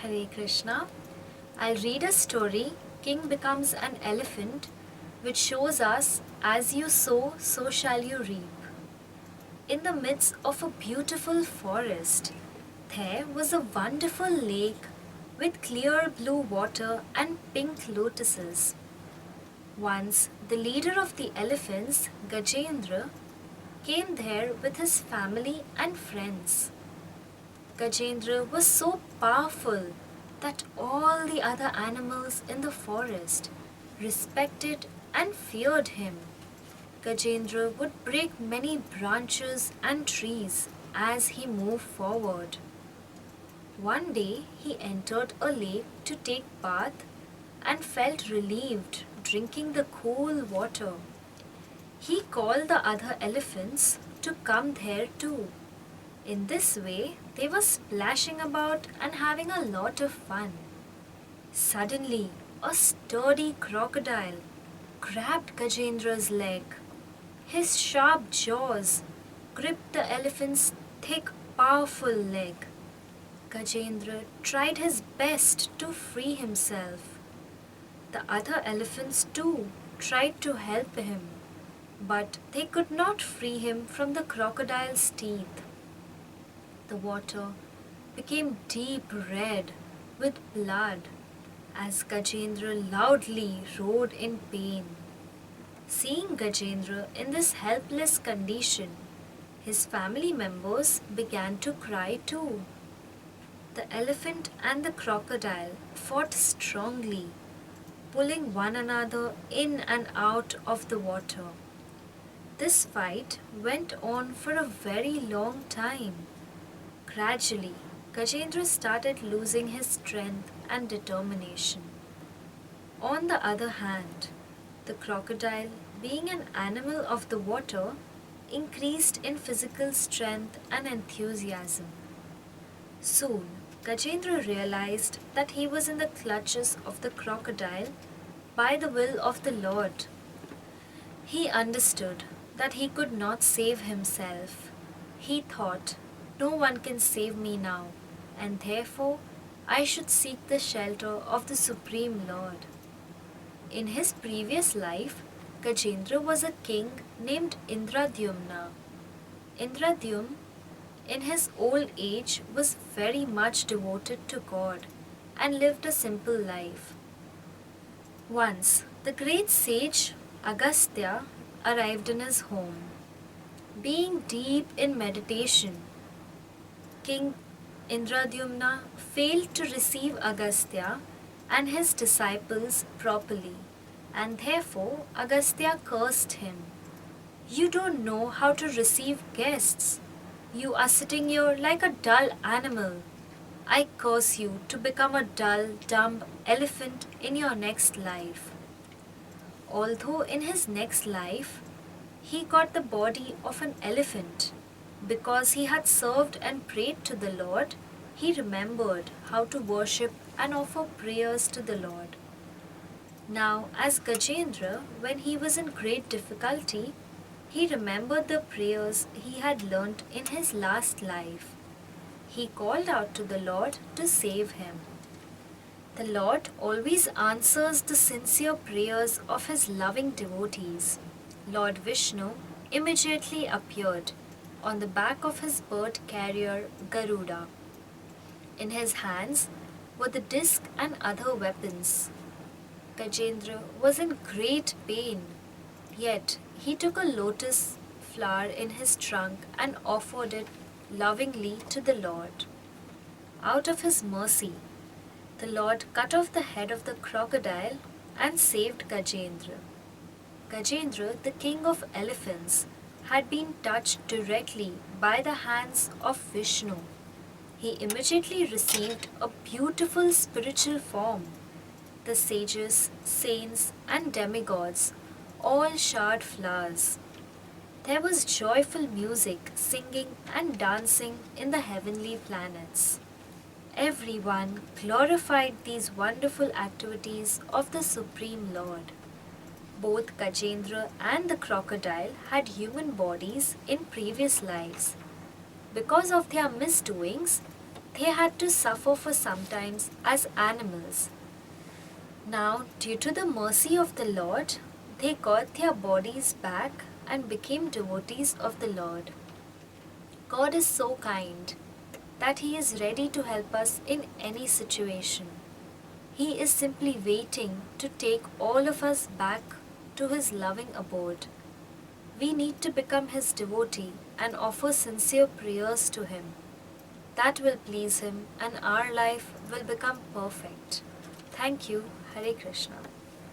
Hare Krishna. I'll read a story, King Becomes an Elephant, which shows us, as you sow, so shall you reap. In the midst of a beautiful forest, there was a wonderful lake with clear blue water and pink lotuses. Once, the leader of the elephants, Gajendra, came there with his family and friends. Gajendra was so powerful that all the other animals in the forest respected and feared him. Gajendra would break many branches and trees as he moved forward. One day he entered a lake to take bath and felt relieved drinking the cool water. He called the other elephants to come there too. In this way, they were splashing about and having a lot of fun. Suddenly, a sturdy crocodile grabbed Gajendra's leg. His sharp jaws gripped the elephant's thick, powerful leg. Gajendra tried his best to free himself. The other elephants too tried to help him, but they could not free him from the crocodile's teeth. The water became deep red with blood as Gajendra loudly roared in pain. Seeing Gajendra in this helpless condition, his family members began to cry too. The elephant and the crocodile fought strongly, pulling one another in and out of the water. This fight went on for a very long time. Gradually, Gajendra started losing his strength and determination. On the other hand, the crocodile, being an animal of the water, increased in physical strength and enthusiasm. Soon, Gajendra realized that he was in the clutches of the crocodile by the will of the Lord. He understood that he could not save himself. He thought, "No one can save me now, and therefore I should seek the shelter of the Supreme Lord." In his previous life, Gajendra was a king named Indradyumna. Indradyumna, in his old age, was very much devoted to God and lived a simple life. Once, the great sage Agastya arrived in his home. Being deep in meditation, King Indradyumna failed to receive Agastya and his disciples properly, and therefore Agastya cursed him. "You don't know how to receive guests. You are sitting here like a dull animal. I curse you to become a dull, dumb elephant in your next life." Although in his next life, he got the body of an elephant, because he had served and prayed to the Lord, he remembered how to worship and offer prayers to the Lord. Now, as Gajendra, when he was in great difficulty, he remembered the prayers he had learnt in his last life. He called out to the Lord to save him. The Lord always answers the sincere prayers of his loving devotees. Lord Vishnu immediately appeared on the back of his bird carrier Garuda. In his hands were the disc and other weapons. Gajendra was in great pain, yet he took a lotus flower in his trunk and offered it lovingly to the Lord. Out of his mercy, the Lord cut off the head of the crocodile and saved Gajendra. Gajendra, the king of elephants, had been touched directly by the hands of Vishnu. He immediately received a beautiful spiritual form. The sages, saints, and demigods all showered flowers. There was joyful music, singing, and dancing in the heavenly planets. Everyone glorified these wonderful activities of the Supreme Lord. Both Gajendra and the crocodile had human bodies in previous lives. Because of their misdoings, they had to suffer for some times as animals. Now, due to the mercy of the Lord, they got their bodies back and became devotees of the Lord. God is so kind that He is ready to help us in any situation. He is simply waiting to take all of us back to His loving abode. We need to become His devotee and offer sincere prayers to Him. That will please Him and our life will become perfect. Thank you. Hare Krishna.